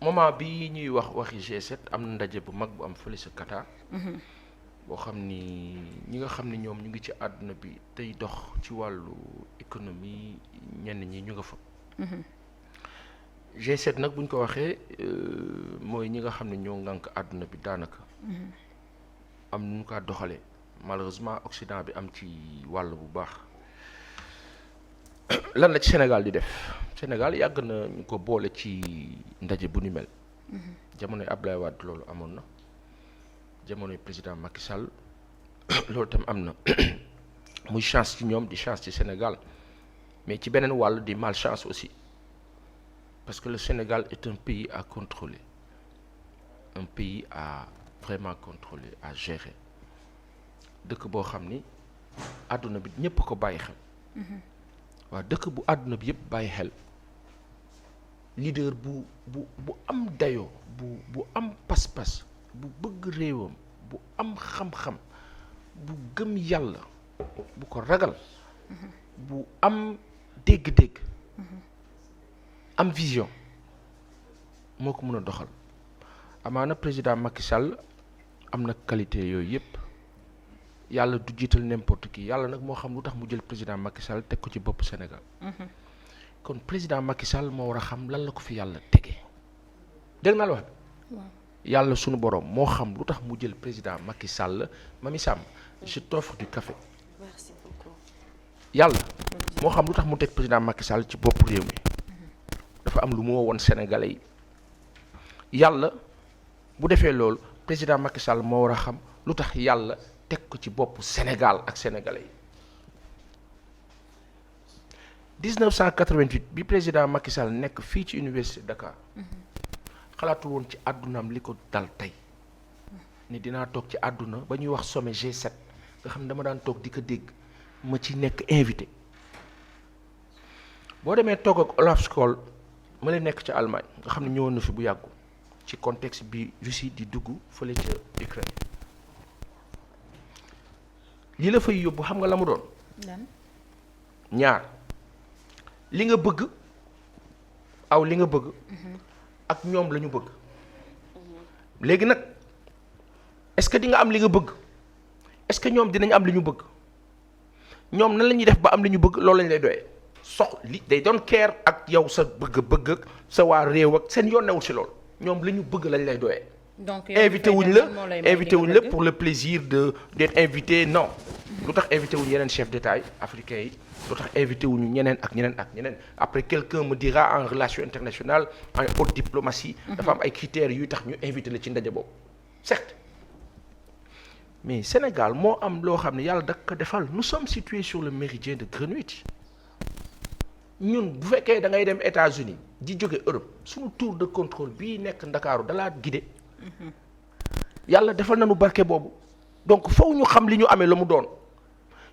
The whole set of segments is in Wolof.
moment bi ñuy wax waxi G7 am na ndaje bu mag bu am fële sa Qatar. boo xam ni ñi nga xam ni ñoom ñu ngi ci àdduna bi tey dox ci wàllu économie ñenn ñi ñu nga fa. G7 nag buñ ko waxee mooy ñi nga xam ne ñoo ngànk àdduna bi daanaka. am nu ñu kaa doxalee malheureusement Occident bi am ci wàll bu baax. lan la ci Sénégal di def Sénégal yàgg na ñu ko boole ci ndaje bu ni mel. jamonoy Abdoulaye Wade loolu amoon na jamonoy président Macky Sall loolu tam am na muy chance ci ñoom di chance ci Sénégal mais ci beneen wàll di malchance aussi parce que le Sénégal est un pays à contrôler un pays à vraiment contrôler à gérer dëkk boo xam ni àdduna bi ñëpp ko bàyyi xel. waaw dëkk bu àdduna bi yëpp bàyyi xel leader bu am dayoo bu am pas-pas bu bëgg réewam bu am xam-xam bu gëm yàlla bu ko ragal bu am dégg-dégg am vision moo ko mën a doxal amaana président Macky Sall am na qualité yooyu yëpp yàlla du jiital n'importe qui yàlla nag moo xam lu tax mu jël président Macky Sall teg ko ci bopp Sénégal. kon président Macky Sall moo war a xam lan la ko fi yàlla tegee dégg naa la wax yàlla sunu borom moo xam lu tax mu jël président Macky Sall Mamy Samb je t'offre du café. Merci beaucoup. yàlla moo xam lu tax mu teg président Macky Sall ci bopp réew mi dafa am lu mu woon Sénégalais yi yàlla bu defee loolu président Macky Sall moo war a xam lu tax yàlla teg ko ci bopp Sénégal ak Sénégalais yi 1988 bi président Macky Sall nekk fii ci université Dakar xalaatu woon ci àddunaam li ko dal tey ni dinaa toog ci àdduna ba ñuy wax sommet G7 nga xam ne dama daan toog di ko dégg ma ci nekk invité boo demee toog ak Olaf Scholz ma lay nekk ca Allemagne nga xam ne ñëwoon na fi bu yàggu ci contexte bi Russie di dugg fële ca Ukraine li la fay yóbbu xam nga la mu doon ñaar li nga bëgg aw li nga bëgg ak ñoom la ñu bëgg léegi nag est-ce que di nga am li nga bëgg est-ce que ñoom dinañ am li ñu bëgg ñoom nan la ñuy def ba am li ñu bëgg loolu lañ lay doyee li day doon keer ak yow sa bëgg ak sa waa réew ak seen yoon newul si loolu ñoom li ñu bëgg lañ lay doyee. donc invité wuñ la pour le plaisir d'être invité non. lu tax invité wuñu yeneen chef d'État yi africains yi lu tax invité wuñu ñeneen ak ñeneen après quelqu'un me dira en relation internationale en haute diplomatie dafa am ay critères yuy tax ñu invité la ci ndaje boobu certes mais Sénégal moo am loo xam ne yàlla da ko defal nous sommes situés sur le méridien de Greenwich ñun bu fekkee da ngay dem États-Unis di jóge Europe suñu tour de contrôle bii nekk Ndakaaru dalaa guidé yàlla defal nañu barke boobu donc faw ñu xam li ñu amee la mu doon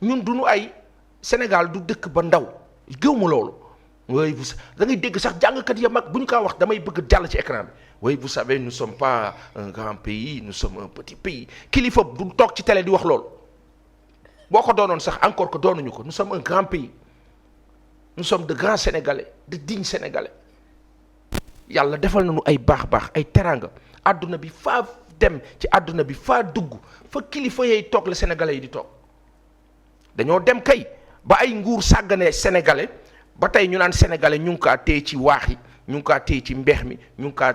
ñun duñu ay Sénégal du dëkk ba ndaw gëw ma loolu oui da ngay dégg sax jàngkat ya mag bu ñu kaa wax damay bëgg jàll ci écran bi oui vous savez nous sommes pas un grand pays nous sommes un petit pays kilifa du toog ci télé di wax loolu boo ko doonoon sax encore que doonuñu ko nous sommes un grand pays nous sommes de grands Sénégalais de dignes Sénégalais yàlla defal nañu ay baax ay teraanga àdduna bi faa dem ci àdduna bi faa dugg fa kilifa yay toog la Sénégalais yi di toog dañoo dem kay ba ay nguur sàggane Sénégalais ba tey ñu naan Sénégalais ñu ngi kaa téye ci waax yi ñu ngi kaa téye ci mbeex mi ñu ngi kaa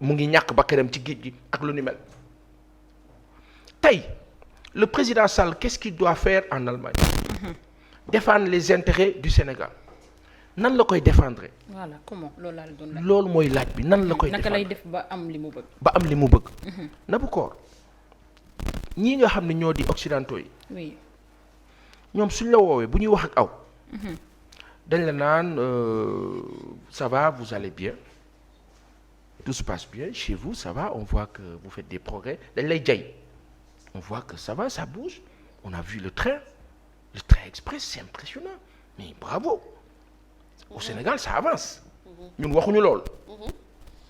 mu ngi ñàkk ba këram ci géej gi ak lu ni mel tey le président Sall qu'est-ce qu'il doit faire en Allemagne défendre les intérêts du Sénégal nan la koy défendre. voilà comment loolu laa la doon laaj. loolu mooy laaj bi nan la koy. naka lay def ba am li mu bëgg. ba am li mu bëgg. Nabucor ñii nga xam ne ñoo di occidentaux yi. oui. ñoom suñ la woowee bu ñuy wax ak aw. dañ la naan ça va vous allez bien tout se passe bien chez vous ça va on voit que vous faites des progrès dañ lay jay on voit que ça va ça bouge on a vu le train express c'est impressionnant mais bravo. Au Sénégal ça avance ñun waxuñu lool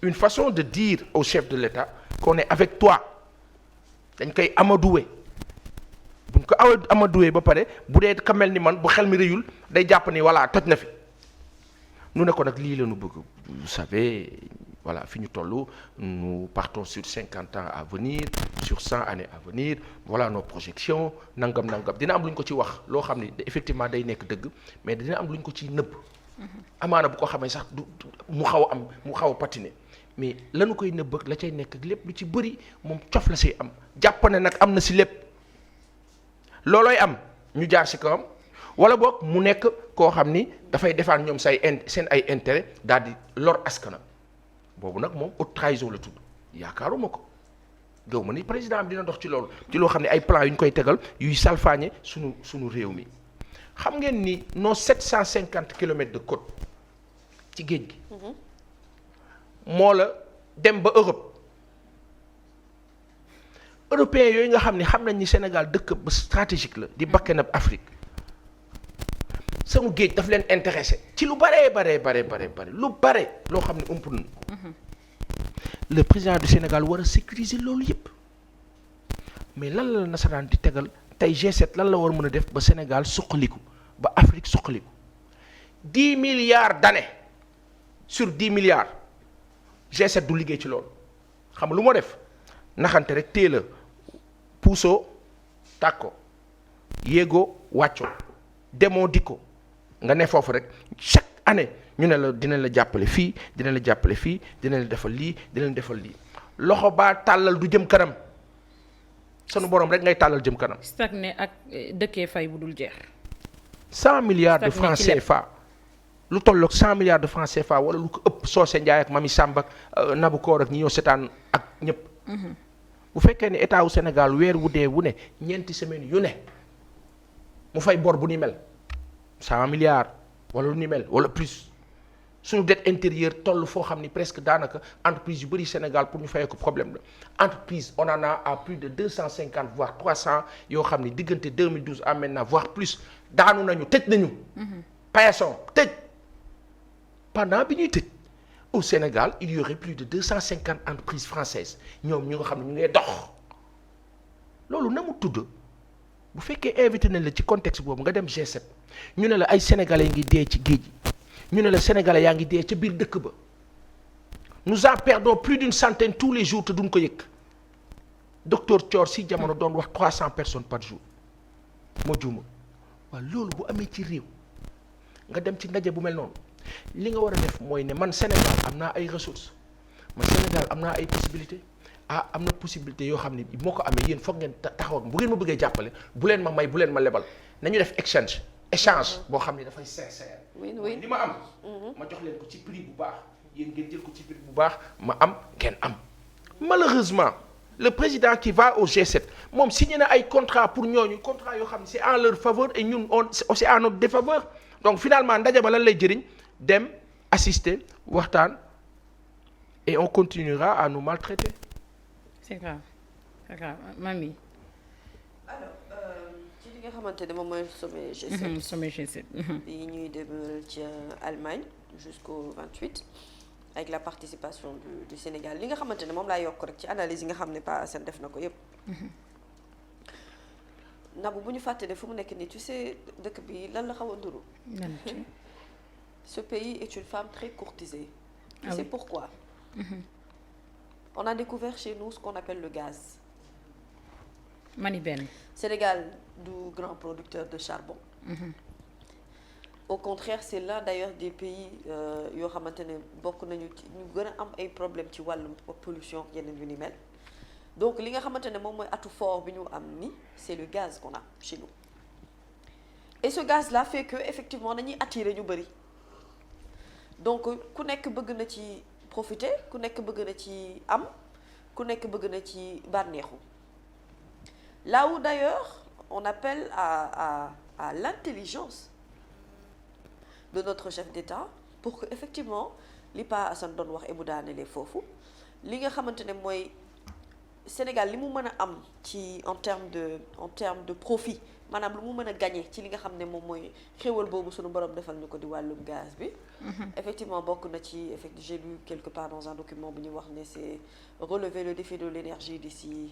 une façon de dire au chef de l'État qu'on est avec toi dañ koy amadoué buñ ko amadoué ba pare bu dee ka mel ni man bu xel mi rëyul day jàpp ni voilà toj na fi nu ne ko nag lii la ñu bëgg vous savez voilà fi ñu toll nous partons sur 50 ans à venir sur 100 années à venir voilà nos projections nangam dina am lu ñu ko ci wax loo xam ne effectivement day nekk dëgg mais dina am lu ñu ko ciy nëbb amaana bu ko xamee sax mu xaw a patiner mais lanu koy nëbb ak la cay nekk ak lépp lu ci bëri moom cof la say am jàpp ne nag am na si lépp loolooy am ñu jaar si kawam wala boog mu nekk koo xam ni dafay defaan ñoom seen ay intérêt daal di lor askanam boobu nag moom haute trahison la tudd yaakaaruma ko gaw ma ni président bi dina dox ci loolu ci loo xam ne ay plan yu ñu koy tegal yuy salfaañe sunu réew mi xam ngeen ni nos 750 kilomètres de côte ci géej gi moo la dem ba Europe européens yooyu nga xam ne xam nañ ni Sénégal dëkk ba stratégique la di bakkanab Afrique sama géej daf leen intéressé ci lu bare lu bare loo xam ne ëmp nañu le président du Sénégal war a sécuriser loolu yépp mais lan la nasaraan di tegal tey G7 lan la war mën a def ba Sénégal suqaliku ba Afrique suqaliku 10 milliards d'années sur 10 milliards G7 du liggéey ci loolu xam lu ma def naxante rek téela puusoo tàkko yéegoo wàccoo demoo dikko nga ne foofu rek chaque année ñu ne la dinañ la jàppale fii dinañ la jàppale fii dinañ la defal lii dinañ defal lii loxo baa tàllal du jëm kanam sunu borom rek ngay tàllal jëm kanam. stagné ak dëkkee fay bu dul jeex. 100 milliards de francs CFA lu tolloog 100 milliards de francs CFA wala lu ko ëpp Socé Ndiaye ak Mami Samba ak Nabou Cor ak ñi ñoo seetaan ak ñëpp. bu fekkee ne état wu Sénégal weer wu dee wu ne ñeenti semaines yu ne mu fay bor bu ni mel 100 milliards wala lu ni mel wala plus suñu dette intérieure toll foo xam ni presque daanaka entreprise yu bëri Sénégal pour ñu fayee ko problème la entreprise on en a à plus de 250 voire 300 yoo xam ni diggante 2012 à maintenant voire plus daanu nañu tëj nañu. payason tëj pendant bi ñuy tëj. Au Sénégal il y aurait plus de 250 entreprises françaises ñoom ñu nga xam ne ñu ngay dox loolu na mu tudd bu fekkee invité nañ la ci contexte boobu nga dem G7 ñu ne la ay sénégalais ngi dee ci géej gi ñu ne la sénégalais yaa ngi dee ca biir dëkk ba nous en perdons plus d'une centaine tous les jours te duñ ko yëg docteur Thior si jamono doon wax 300 personnes par jour moo juuma waaw loolu bu amee ci réew nga dem ci ndaje bu mel noonu. li nga war a def mooy ne man Sénégal am naa ay ressources man Sénégal am naa ay possibilités am na possibilité yoo xam ne moo ko amee yéen foog ngeen taxaw bu ngeen ma bëggee jàppale bu leen ma may bu leen ma lebal nañu def échange boo xam ne dafay sincère. oui li ma am. ma jox leen ko ci prix bu baax yéen ngeen jël ko ci prix bu baax ma am ngeen am. malheureusement le président qui va au G7 moom signé na ay contrat pour ñooñu contrat yoo xam ne c'est en leur faveur et ñun c'est en notre défaveur donc finalement ndaje ba lan lay jëriñ. dem assister waxtaan et on continuera à nous maltraiter. c'est grave Mami. alors ci li nga xamante ne moom mooy sommet G7. sommet G7. yi ñuy demal ci Allemagne jusqu'au 28 avec la participation du Sénégal li nga xamante ne moom laa yokk rek ci analyse yi nga xam ne Pa Assane def na ko yépp. Nabou bu ñu fàtte ne fu mu nekk nii tu sais dëkk bi lan la xaw a nduru. Ce pays est une femme très courtisée. Tu sais pourquoi? On a découvert chez nous ce qu'on appelle le gaz. Mani benn. Sénégal du grand producteur de charbon. Au contraire c'est l'un d'ailleurs des pays yoo xamante ne bokk nañu ci ñu gën a am ay problèmes ci wàllum pollution yeneen yu ni mel. Donc li nga xamante ne moom mooy atout fort bi ñu am ni c'est le gaz qu'on a chez nous. Et ce gaz-là fait que effectivement dañuy attirer ñu bari. Donc ku nekk bëgg na ci profiter ku nekk bëgg na ci am ku nekk bëgg na ci bànneexu là où d'ailleurs on appelle à l'intelligence de notre chef d'État pour que effectivement li Pa Assane doon wax bu daanelee foofu li nga xamante ne mooy Sénégal li mu mën a am ci en termes de profit maanaam lu mu mën a gagner ci li nga xam ne moom mooy xéwal boobu sunu borom defal ñu ko di wàllum gaz bi. Effectivement bokk na ci j'ai lu quelque part dans un document bu ñuy wax ne c'est relever le défi de l'énergie d'ici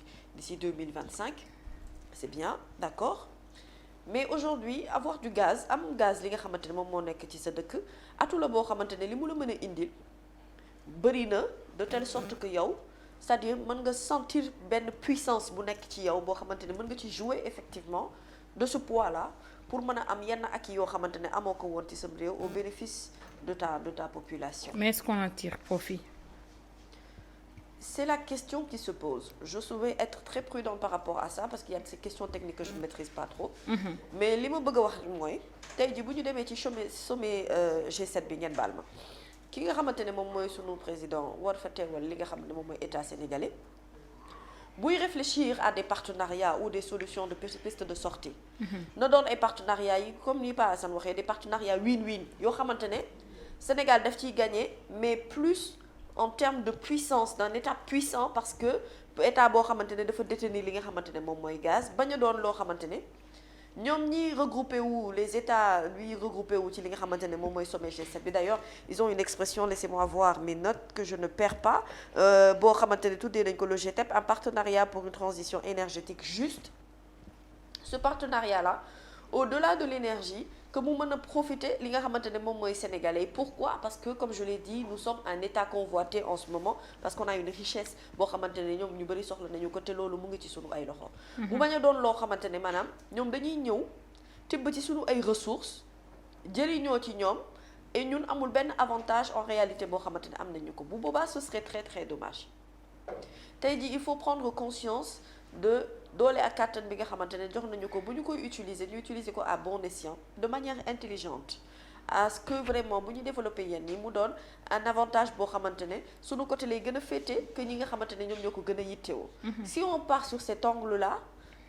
2025 c'est bien d'accord mais aujourd'hui avoir du gaz am gaz li nga xamante ne moom moo nekk ci sa dëkk atu la boo xamante ne li mu la mën a indil bëri na de telle sorte que yow c'est-à-dire mën nga sentir benn puissance bu nekk ci yow boo xamante ne mën nga ci jouer effectivement de ce poids là pour mën a am yenn acquis yoo xamante ne amoo ko woon ci sam réew au bénéfice de ta population. Mais est-ce qu'on en tire profit? C'est la question qui se pose. Je souhaite être très prudent par rapport à ça parce qu'il y a ces questions techniques que je ne maîtrise pas trop. Mais li ma bëgg a wax mooy tey jii bu ñu demee ci sommet G7 bi ngeen baal ma ki nga xamante ne moom mooy sunu président war fa teewal li nga xam ne moom mooy état sénégalais buy réfléchir à des partenariats ou des solutions de piste de sortie na doon ay partenariats yi comme ni Pa Assane waxee des partenariats win-win yoo xamante ne Sénégal daf ciy gagner mais plus en termes de puissance d'un état puissant parce que état boo xamante ne dafa détenir li nga xamante ne moom mooy gaz bañ a doon loo xamante ne ñoom ñi regroupé wu les états lui regroupé wu ci li nga xamante ne moom mooy sommet G7 bi d'ailleurs ils ont une expression laissez-moi voir mes notes que je ne perds pas boo xamante ne tuddee nañ ko le GTEP un partenariat pour une transition énergétique juste ce partenariat là au-delà de l'énergie que mu mën a profiter li nga xamante ne moom mooy sénégalais. Pourquoi? Parce que comme je l'ai dit nous sommes un état convoité en ce moment parce qu'on a une richesse boo xamante ne ñoom ñu bëri soxla nañu ko te loolu mu ngi ci sunu ay loxo. bu bañ a doon loo xamante ne maanaam ñoom dañuy ñëw tibb ci sunu ay ressources jëriñoo ci ñoom et ñun amul benn avantage en réalité boo xamante ne am nañu ko bu boobaa ce serait très très dommage. tey jii il faut prendre conscience de doole ak kàttan bi nga xamante ne jox nañu ko bu ñu koy utiliser ñu utiliser ko à bon escient de manière intelligente à ce que vraiment bu ñu développer yenn yi mu doon un avantage boo xamante ne suñu côté lay gën a féete que ñi nga xamante ne ñoom ñoo ko gën a yittewoo. Si on part sur cet angle là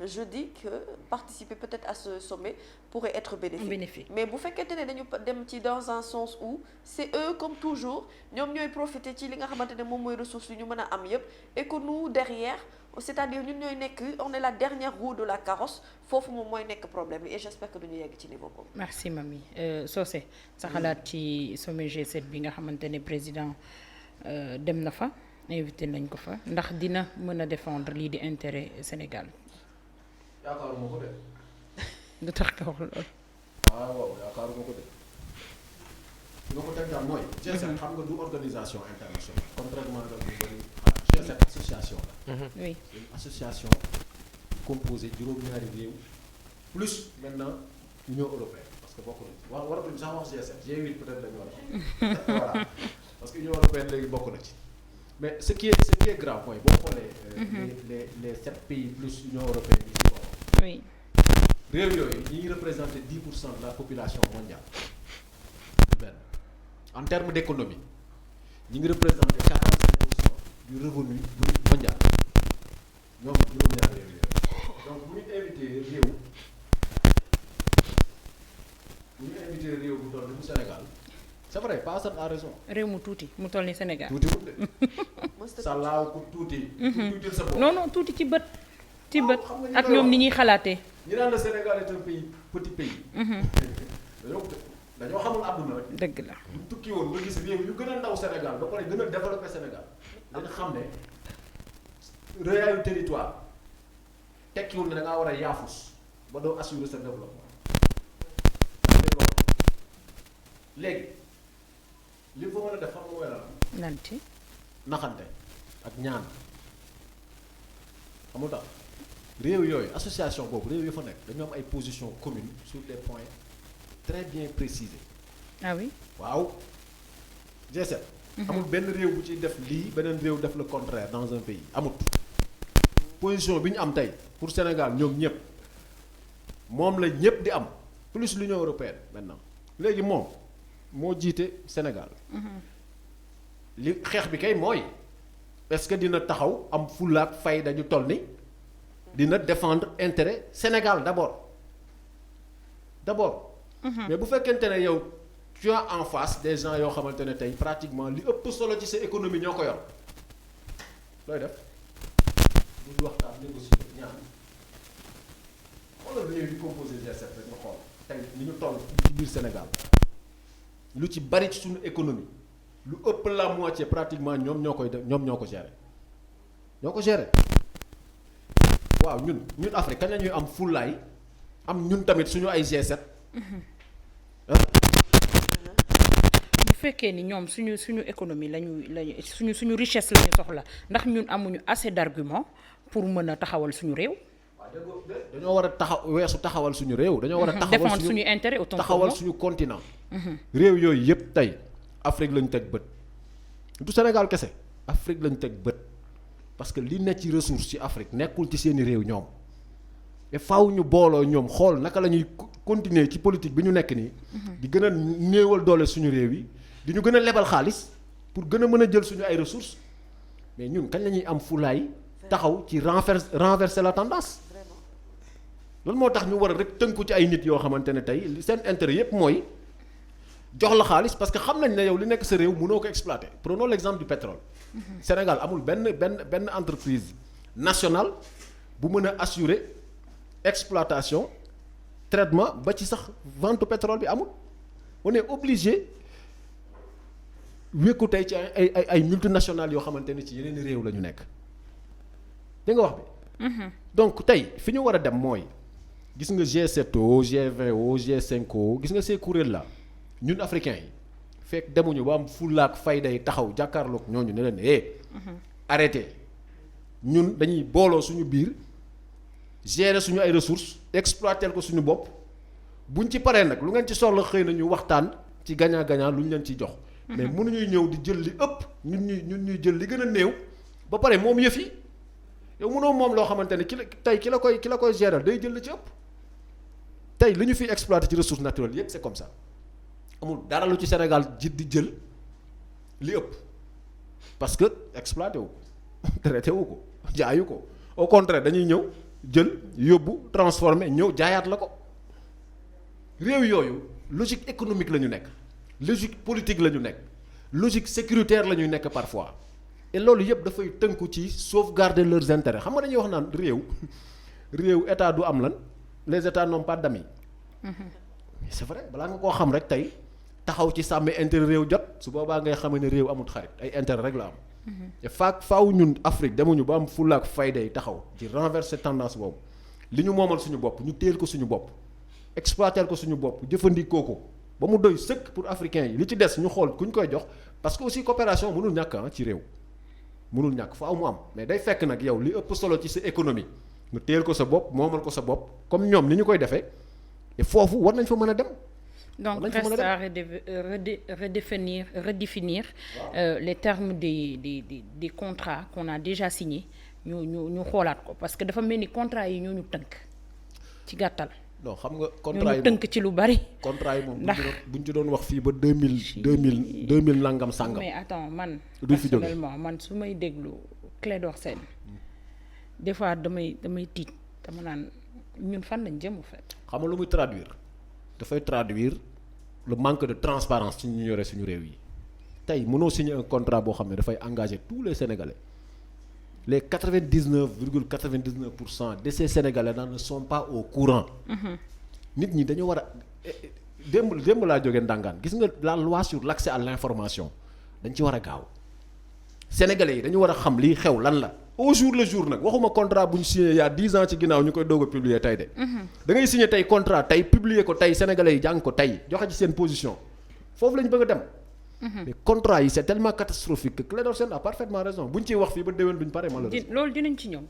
je dis que participer peut-être à ce sommet pourrait être bénéfique. Mais bu fekkente ne dañu dem ci dans un sens où c'est eux comme toujours ñoom ñooy profiter ci li nga xamante ne moom mooy ressources yu ñu mën a am yépp et que nous derrière c'est-à-dire ñun ñooy nekk on est la dernière roue de la carrosse foofu moom mooy nekk problème bi et j'espère que duñu yegg ci niveau boobu. Merci Mamy Socé sa xalaat ci sommet G7 bi nga xamante ne président dem na fa invité nañ ko fa ndax dina mën a défendre lii di intérêt Sénégal. yaakaaruma ko de. du tax nga wax loolu. waaw yaakaaruma ko de. li ma ko teg daal mooy. G7 xam nga du organisation internationale. contrairement ak lu bëri G7 association la. Oui. Une association composée juróom-ñaari réew plus maintenant Union européenne parce que bokk na ci waratuñu sax wax G7 G8 peut-être lañu war a wax voilà parce que Union européenne léegi bokk na ci. mais ce qui est grave mooy boo xoolee. les 7 pays plus Union européenne yi ci bokk. Oui. réew yooyu ñi ngi représenté 10% de la population mondiale benn en termes d'économie ñi ngi représenté 45% du revenu mondial ñoom juróom-ñaari réew yooyu donc bu ñu invité réew bu toll ni bu Sénégal c'est vrai Pa Assane a raison. réew mu tuuti mu toll ni Sénégal. tuuti wut de. sàllaaw ku tuuti. tuutil sa bopp. non tuuti ci bët. ci bët ak ñoom ni ñuy xalaatee. ñi naan le Sénégal est un pays petit pays. dañoo xamul àdduna rek. dëgg la. bu tukki woon nga gis réew yu gën a ndaw Sénégal ba pare gën a développé Sénégal dañu xam ne rëyaayu territoire tekkiwul ne da ngaa war a yaafus ba doo assurer sa développement. léegi li fa mën a def xam nga mooy lan. nanti. naxante ak ñaan xamul tax réew yooyu association boobu réew yu fa nekk dañoo am ay positions communes sur des points très bien précisés. Ah oui. waaw G7. amul benn réew bu ci def lii beneen réew def le contraire dans un pays amut. position bi ñu am tey pour Sénégal ñoom ñëpp moom la ñëpp di am plus l'Union européenne maintenant léegi moom moo jiite Sénégal. li xeex bi kay mooy est-ce que dina taxaw am fulla ak fayda ñu toll ni dina défendre intérêt Sénégal d'abord. mais bu fekkente ne yow tu as en face des gens yoo xamante ne tey pratiquement li ëpp solo ci sa économie ñoo ko yor looy def lu waxtaan négocier ñaan xoolal réew yi composé G7 rek nga xool tey ni ñu toll ci biir Sénégal lu ci bari ci suñu économie lu ëpp la moitié pratiquement ñoom ñoo koy def ñoom ñoo ko gérer waaw ñun Afrique kañ la ñuy am fullaay am ñun tamit suñu ay G7. fekkee ni ñoom suñu économie lañu suñu richesse la ñu soxla ndax ñun amuñu assez d'arguments pour mën a taxawal suñu réew. dañoo war a weesu taxawal suñu réew. dañoo war a taxawal défendre suñu intérêt autant taxawal suñu continent. réew yooyu yëpp tey Afrique lañu teg bët. du Sénégal kese Afrique lañu teg bët parce que li nekk ci ressource ci Afrique nekkul ci seeni réew ñoom te faaw ñu booloo ñoom xool naka la ñuy continuer ci politique bi ñu nekk nii. di gën a néewal doole suñu réew yi di ñu gën a lebal xaalis pour gën a mën a jël suñu ay ressources mais ñun kañ la ñuy am fulaay taxaw ci renverser la tendance. loolu moo tax ñu war a rek tënku ci ay nit yoo xamante ne tey seen intérêt yépp mooy jox la xaalis parce que xam nañ ne yow li nekk sa réew mënoo ko exploiter. Prenons l'exemple du pétrole. Sénégal amul benn entreprise nationale bu mën a assurer exploitation traitement ba ci sax vente pétrole bi amul. On est obligé wékku tey ci ay multinationales yoo xamante ne ci yeneen réew la ñu nekk dégg nga wax bi. donc tey fi ñu war a dem mooy. gis nga G7 o G20 o G5 o gis nga ces kuréel la ñun africains yi fekk demuñu ba am fulaak fayda yi taxaw jàkkaarloog ñooñu ne leen arrêté ñun dañuy booloo suñu biir gérer suñu ay ressources exploiter ko suñu bopp buñ ci paree nag lu ngeen ci soxla xëy na ñu waxtaan ci gagnant-gagnant lu ñu leen ciy jox. mais mënuñuy ñëw di jël li ëpp ñun ñuy jël li gën a néew ba pare moom yëf yi yow mënoo moom loo xamante ne ki la koy gérer day jël li ci ëpp. tey li ñu fi exploité ci ressources naturelles yépp c'est comme ça amul dara lu ci Sénégal di jël li ëpp parce que exploité wu ko traité wu ko jaayu ko au contraire dañuy ñëw jël yóbbu transformé ñëw jaayaat la ko réew yooyu logique économique la ñu nekk logique politique la ñu nekk logique sécuritaire la ñuy nekk parfois et loolu yépp dafay tënku ci sauvegarder leurs intérêts xam nga dañuy wax naan réew état du am lan les états n'ont pas d'amis. C'est vrai balaa nga koo xam rek tey taxaw ci sàmm intérêt réew jot su boobaa ngay xamee ne réew amut xarit ay intérêt rek la am. te faaw ñun Afrique demuñu ba am fulla ak fayda yi taxaw ci renverser tendance boobu li ñu moomal suñu bopp ñu téel ko suñu bopp exploiter ko suñu bopp jëfandikoo ko ba mu doy sëkk pour africains yi li ci des ñu xool ku ñu koy jox parce que aussi coopération mënul ñàkk ci réew mënul ñàkk faaw mu am mais day fekk nag yow li ëpp solo ci sa économie. nga téel ko sa bopp moomal ko sa bopp comme ñoom ni ñu koy defee et foofu war nañ fa mën a dem. donc reste à redéfinir les termes des contrats qu'on a déjà signés ñu xoolaat ko parce que dafa mel ni contrat yi ñoo ñu tënk ci gàttal. non xam nga contrat yi ñoo ñu tënk ci lu bari. contrat yi moom buñ ci doon wax fii ba 2000 nangam sàngam. mais attends man. du fi jóge personnellement man su may déglu Clédor Sène des fois damay tiit dama naan ñun fan lañ jëm en fait. xam nga lu muy traduire dafay traduire le manque de transparence ci ñu yore suñu réew yi tey mënoo signer un contrat boo xam ne dafay engager tous les Sénégalais les 99,99% de ces Sénégalais ne sont pas au courant. nit ñi dañu war a démb laa jógee ndàngaan gis nga la loi sur l'accès à l'information dañ ci war a gaaw Sénégalais yi dañu war a xam lii xew lan la. au jour le jour nag waxuma contrat bu ñu signé il y a 10 ans ci ginnaaw ñu koy doog a publier tey de. da ngay signé tey contrat tey publier ko tey sénégalais yi jàng ko tey joxe ci seen position foofu la ñu bëgg a dem. mais contrat yi c'est tellement catastrophique que Clédor Sène a parfaitement raison bu ñu ciy wax fii ba déwén duñ pare malheureusement. loolu dinañ ci ñëw.